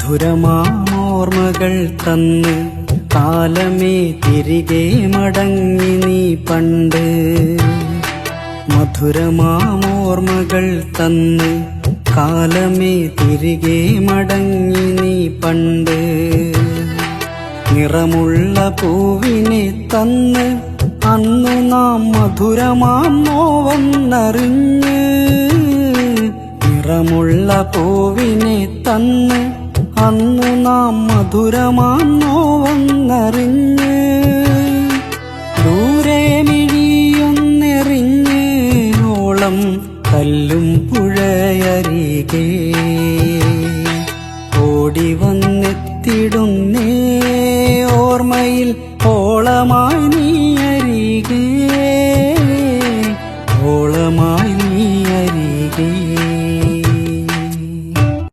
മധുരമാമോർമ്മകൾ തന്ന് കാലമേ തിരികെ മടങ്ങി നീ പണ്ട്. മധുരമാമോർമ്മകൾ തന്ന് കാലമേ തിരികെ മടങ്ങി നീ പണ്ട്. നിറമുള്ള പൂവിനെ തന്ന് അന്നു നാം മധുരമാം നോവന്നറിഞ്ഞ്. നിറമുള്ള പൂവിനെ തന്ന് അന്നു നാം മധുരമാം നോവന്നറിഞ്ഞ്. ദൂരെ മിഴിയൊന്നെറിഞ്ഞ് ഓളം കല്ലും പുഴയരികെ